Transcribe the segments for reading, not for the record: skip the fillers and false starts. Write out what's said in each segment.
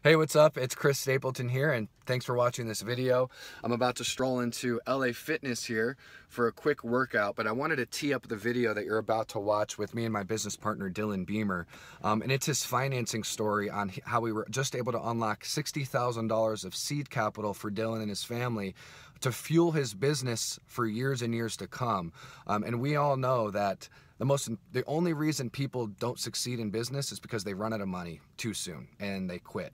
Hey, what's up? It's Chris Stapleton here, and thanks for watching this video. I'm about to stroll into LA Fitness here for a quick workout, but I wanted to tee up the video that you're about to watch with me and my business partner, Dylan Beamer. And it's his financing story on how we were just able to unlock $60,000 of seed capital for Dylan and his family to fuel his business for years and years to come. And we all know that the only reason people don't succeed in business is because they run out of money too soon and they quit.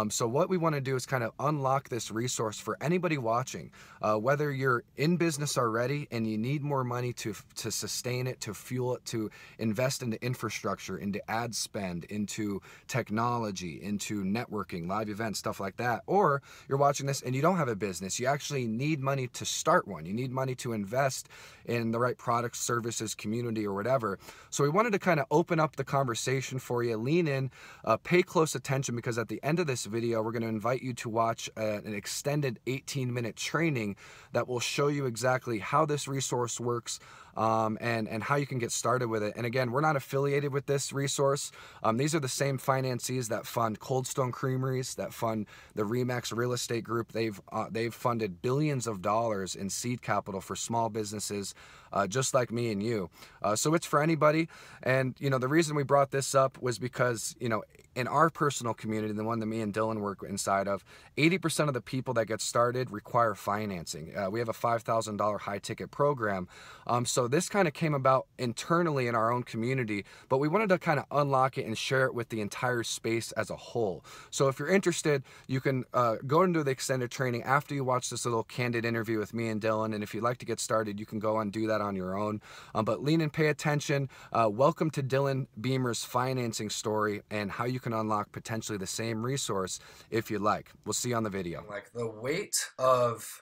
So what we want to do is kind of unlock this resource for anybody watching, whether you're in business already and you need more money to sustain it, to fuel it, to invest into infrastructure, into ad spend, into technology, into networking, live events, stuff like that. Or you're watching this and you don't have a business. You actually need money to start one. You need money to invest in the right products, services, community, or whatever. So we wanted to kind of open up the conversation for you, lean in, pay close attention, because at the end of this video, we're going to invite you to watch an extended 18-minute training that will show you exactly how this resource works, and how you can get started with it. And again, we're not affiliated with this resource. These are the same financiers that fund Cold Stone Creameries, that fund the Remax Real Estate Group. They've funded billions of dollars in seed capital for small businesses, just like me and you. So it's for anybody. And the reason we brought this up was because in our personal community, the one that me and Dylan work inside of, 80% of the people that get started require financing. We have a $5,000 high ticket program. So this kind of came about internally in our own community, but we wanted to kind of unlock it and share it with the entire space as a whole. So if you're interested, you can go into the extended training after you watch this little candid interview with me and Dylan. And if you'd like to get started, you can go and do that on your own. But lean and pay attention. Welcome to Dylan Beamer's financing story and how you can unlock potentially the same resource if you'd like. We'll see you on the video. Like, the weight of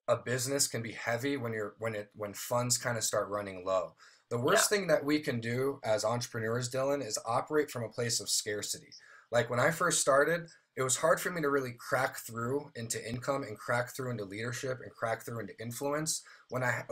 a business can be heavy when funds kind of start running low. The worst thing that we can do as entrepreneurs, Dylan, is operate from a place of scarcity. Like, when I first started, it was hard for me to really crack through into income and crack through into leadership and crack through into influence when I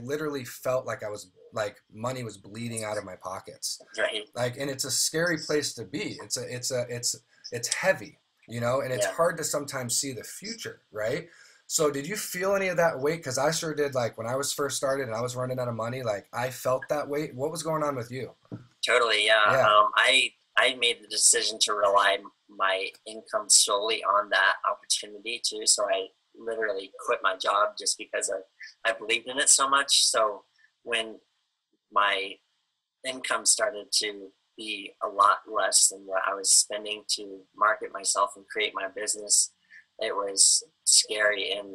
literally felt like I was like money was bleeding out of my pockets. Right. Like, and it's a scary place to be. It's heavy, and it's Yeah. hard to sometimes see the future, right? So did you feel any of that weight? Because I sure did. Like, when I was first started and I was running out of money, like, I felt that weight. What was going on with you? Totally. Yeah. Yeah. I made the decision to rely my income solely on that opportunity too. So I literally quit my job just because I believed in it so much. So when my income started to be a lot less than what I was spending to market myself and create my business, it was scary. And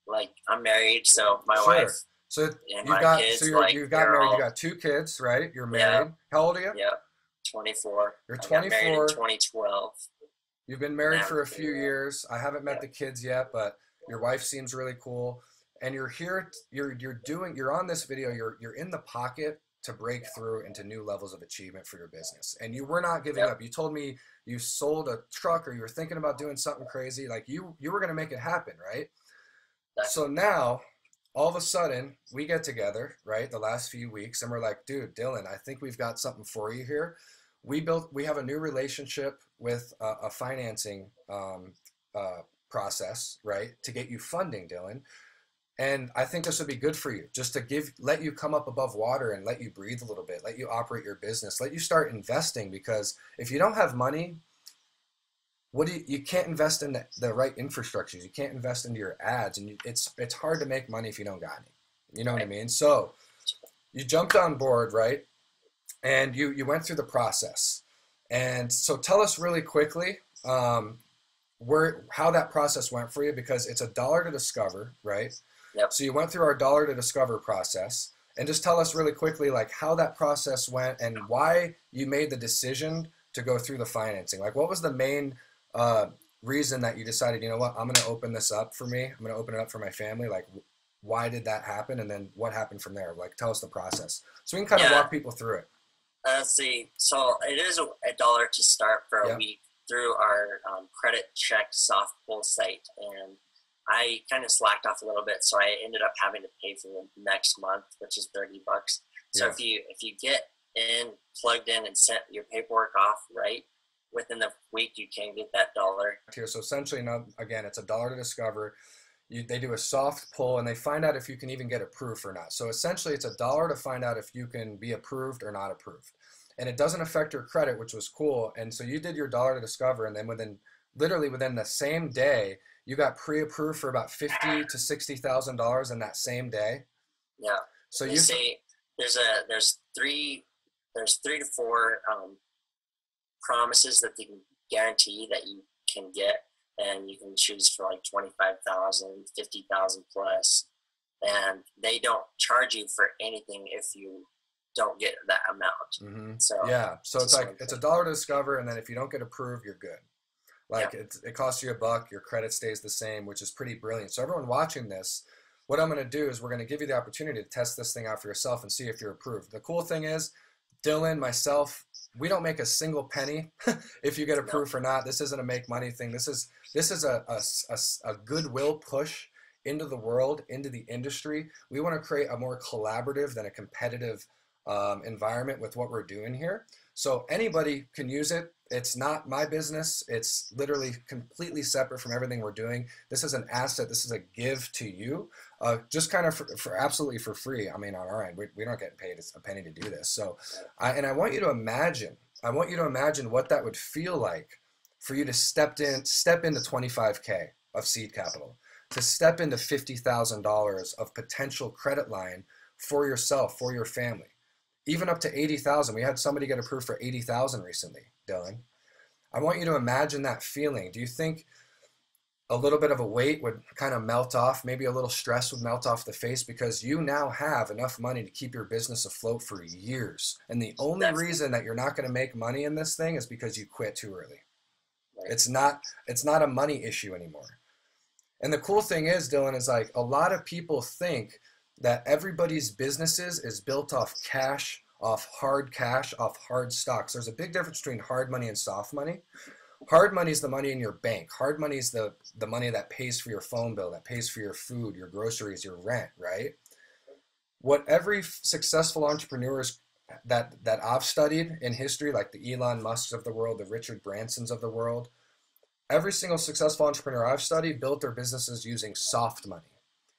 like, I'm married, so my Sure. wife So and you've my got kids, so like, you've got they're married. You all, got two kids, right? You're yeah, married. How old are you? yeah, 24. You're I got married in 24. 2012. You've been And married have, for a few years. I haven't met yeah, the kids yet, but your wife seems really cool. And you're here. You're on this video. You're in the pocket to break through into new levels of achievement for your business. And you were not giving yep, up. You told me you sold a truck, or you were thinking about doing something crazy. Like, you were going to make it happen, right? So definitely. now, all of a sudden, we get together, right, the last few weeks, and we're like, dude, Dylan, I think we've got something for you here. We have a new relationship with a financing process, right, to get you funding, Dylan. And I think this would be good for you, just to let you come up above water and let you breathe a little bit, let you operate your business, let you start investing. Because if you don't have money, you can't invest in the right infrastructures. You can't invest into your ads, and it's hard to make money if you don't got any. You know what I Right. mean? So you jumped on board, right? And you went through the process. And so tell us really quickly, how that process went for you, because it's $1 to discover, right? Yep. So you went through our $1 to discover process, and just tell us really quickly, like, how that process went and why you made the decision to go through the financing. Like, what was the main uh, reason that you decided, you know what, I'm going to open this up for me. I'm going to open it up for my family. Like, why did that happen? And then what happened from there? Like, tell us the process so we can kind of Yeah. walk people through it. Let's see. So it is $1 to start for a Yeah. week through our credit check soft pull site. And I kind of slacked off a little bit, so I ended up having to pay for the next month, which is $30. So Yeah. if you get in, plugged in, and sent your paperwork off right, within the week you can get that dollar. Here, so essentially, now again, it's $1 to discover. They do a soft pull and they find out if you can even get approved or not. So essentially, it's $1 to find out if you can be approved or not approved, and it doesn't affect your credit, which was cool. And so you did your $1 to discover, and then literally within the same day, you got pre-approved for about $50,000 to $60,000 in that same day. Yeah. So they you say there's three to four promises that they can guarantee that you can get, and you can choose for like 25,000, 50,000 plus, and they don't charge you for anything if you don't get that amount. So yeah, so it's like it's $1 to discover, and then if you don't get approved, you're good. Like it costs you $1, your credit stays the same, which is pretty brilliant. So everyone watching this, what I'm going to do is we're going to give you the opportunity to test this thing out for yourself and see if you're approved. The cool thing is, Dylan, myself, we don't make a single penny if you get approved or not. This isn't a make money thing. This is a goodwill push into the world, into the industry. We want to create a more collaborative than a competitive environment with what we're doing here. So anybody can use it. It's not my business. It's literally completely separate from everything we're doing. This is an asset. This is a give to you, just kind of for absolutely for free. I mean, on our end, we don't get paid a penny to do this. So, and I want you to imagine what that would feel like for you to step into 25K of seed capital, to step into $50,000 of potential credit line for yourself, for your family. Even up to 80,000. We had somebody get approved for 80,000 recently, Dylan. I want you to imagine that feeling. Do you think a little bit of a weight would kind of melt off? Maybe a little stress would melt off the face because you now have enough money to keep your business afloat for years. And the only reason that you're not going to make money in this thing is because you quit too early. It's not a money issue anymore. And the cool thing is, Dylan, is like a lot of people think that everybody's businesses is built off cash, off hard stocks. There's a big difference between hard money and soft money. Hard money is the money in your bank. Hard money is the money that pays for your phone bill, that pays for your food, your groceries, your rent, right? What every successful entrepreneurs that I've studied in history, like the Elon Musks of the world, the Richard Bransons of the world, every single successful entrepreneur I've studied built their businesses using soft money,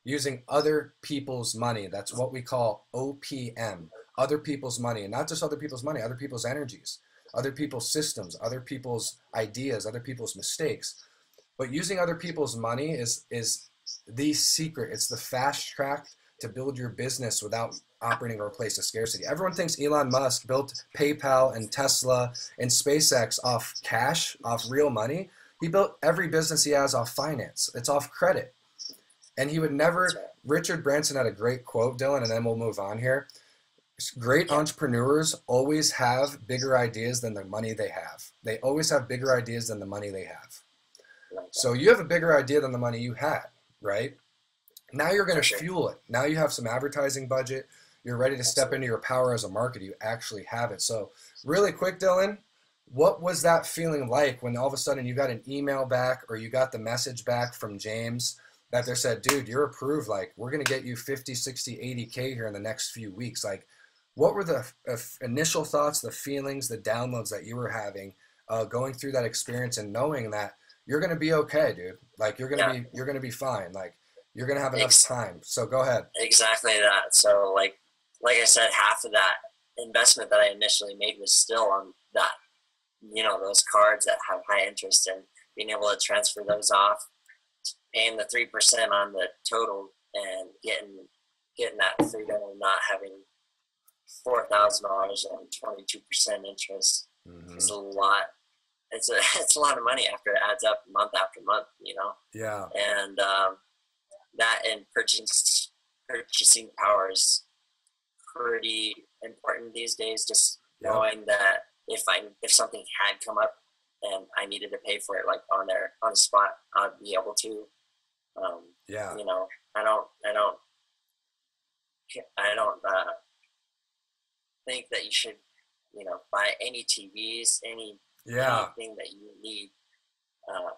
using other people's money. That's what we call OPM, other people's money, and not just other people's money, other people's energies, other people's systems, other people's ideas, other people's mistakes. But using other people's money is the secret. It's the fast track to build your business without operating or a place of scarcity. Everyone thinks Elon Musk built PayPal and Tesla and SpaceX off cash, off real money. He built every business he has off finance. It's off credit. And he would never, Richard Branson had a great quote, Dylan, and then we'll move on here. Great entrepreneurs always have bigger ideas than the money they have. They always have bigger ideas than the money they have. So you have a bigger idea than the money you had, right? Now you're going to fuel it. Now you have some advertising budget. You're ready to step into your power as a marketer. You actually have it. So really quick, Dylan, what was that feeling like when all of a sudden you got an email back or you got the message back from James that they said, dude, you're approved. Like, we're going to get you 50, 60, 80K here in the next few weeks. Like, what were the initial thoughts, the feelings, the downloads that you were having going through that experience and knowing that you're going to be okay, dude? Like, you're going to be fine. Like, you're going to have enough time. So go ahead. Exactly that. So like I said, half of that investment that I initially made was still on that, those cards that have high interest, and being able to transfer those off, paying the 3% on the total and getting that freedom of not having $4,000 and 22% interest is a lot. It's a lot of money after it adds up month after month, Yeah. And that and purchasing power is pretty important these days. Just knowing that if something had come up and I needed to pay for it, like on the spot, I'd be able to. I don't think that you should, buy any TVs, anything that you need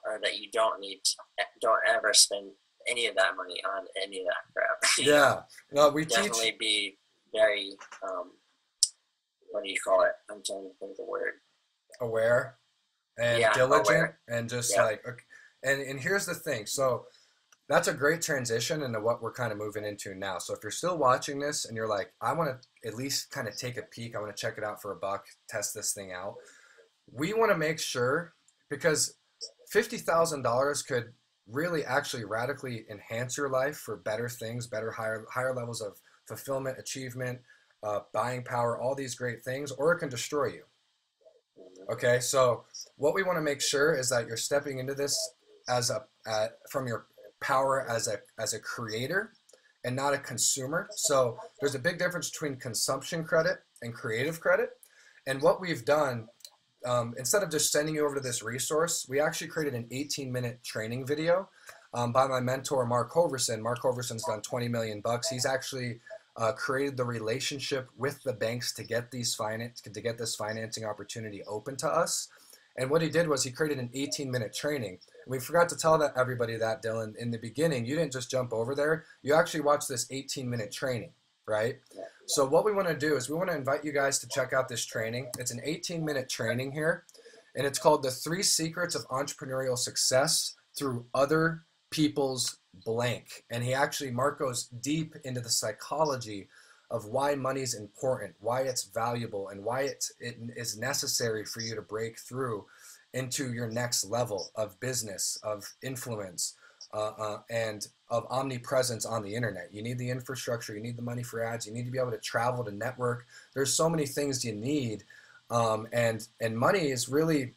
or that you don't need. Don't ever spend any of that money on any of that crap. No, we definitely be very what do you call it? I'm trying to think of the word. Aware. and Yeah, diligent aware. and just Yep. like, okay. And here's the thing. So that's a great transition into what we're kind of moving into now. So if you're still watching this and you're like, I want to at least kind of take a peek, I want to check it out for $1, test this thing out. We want to make sure, because $50,000 could really actually radically enhance your life for better things, better higher levels of fulfillment, achievement, buying power, all these great things, or it can destroy you. Mhm. Okay, so what we want to make sure is that you're stepping into this as a from your power as a creator and not a consumer. So there's a big difference between consumption credit and creative credit. And what we've done, instead of just sending you over to this resource, we actually created an 18-minute training video by my mentor, Mark Hoverson. Mark Hoverson's done 20 million bucks. He's actually created the relationship with the banks to get this financing opportunity open to us. And what he did was he created an 18-minute training. And we forgot to tell everybody that, Dylan, in the beginning, you didn't just jump over there. You actually watched this 18-minute training, right? Yeah. So what we want to do is we want to invite you guys to check out this training. It's an 18-minute training here, and it's called The 3 Secrets of Entrepreneurial Success Through Other People's Blank. And Mark goes deep into the psychology of why money is important, why it's valuable, and why it is necessary for you to break through into your next level of business, of influence, and of omnipresence on the internet. You need the infrastructure, you need the money for ads, you need to be able to travel, to network. There's so many things you need, and money is really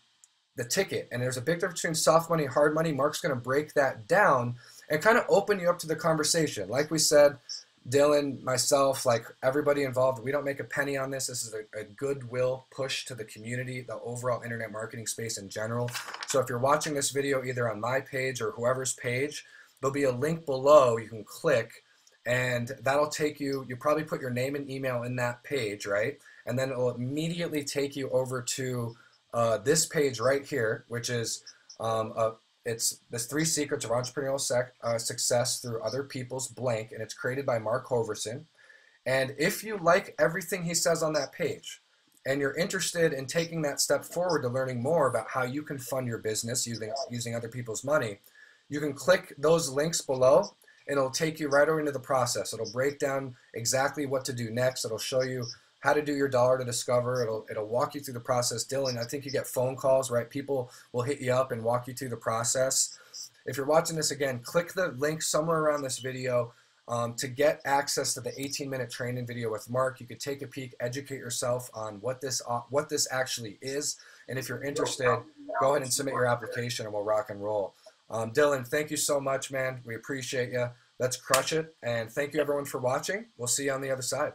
the ticket. And there's a big difference between soft money, hard money. Mark's going to break that down and kind of open you up to the conversation. Like we said, Dylan, myself, like everybody involved, we don't make a penny on this. This is a goodwill push to the community, the overall internet marketing space in general. So if you're watching this video either on my page or whoever's page, there'll be a link below you can click, and that'll take you, you probably put your name and email in that page, right? And then it'll immediately take you over to this page right here, which is it's this 3 Secrets of Entrepreneurial Success Through Other People's Blank, and it's created by Mark Hoverson. And if you like everything he says on that page, and you're interested in taking that step forward to learning more about how you can fund your business using other people's money, you can click those links below, and it'll take you right over into the process. It'll break down exactly what to do next. It'll show you how to do your dollar to discover. It'll walk you through the process. Dylan, I think you get phone calls, right? People will hit you up and walk you through the process. If you're watching this again, click the link somewhere around this video to get access to the 18-minute training video with Mark. You could take a peek, educate yourself on what this actually is. And if you're interested, go ahead and submit your application and we'll rock and roll. Dylan, thank you so much, man. We appreciate you. Let's crush it. And thank you everyone for watching. We'll see you on the other side.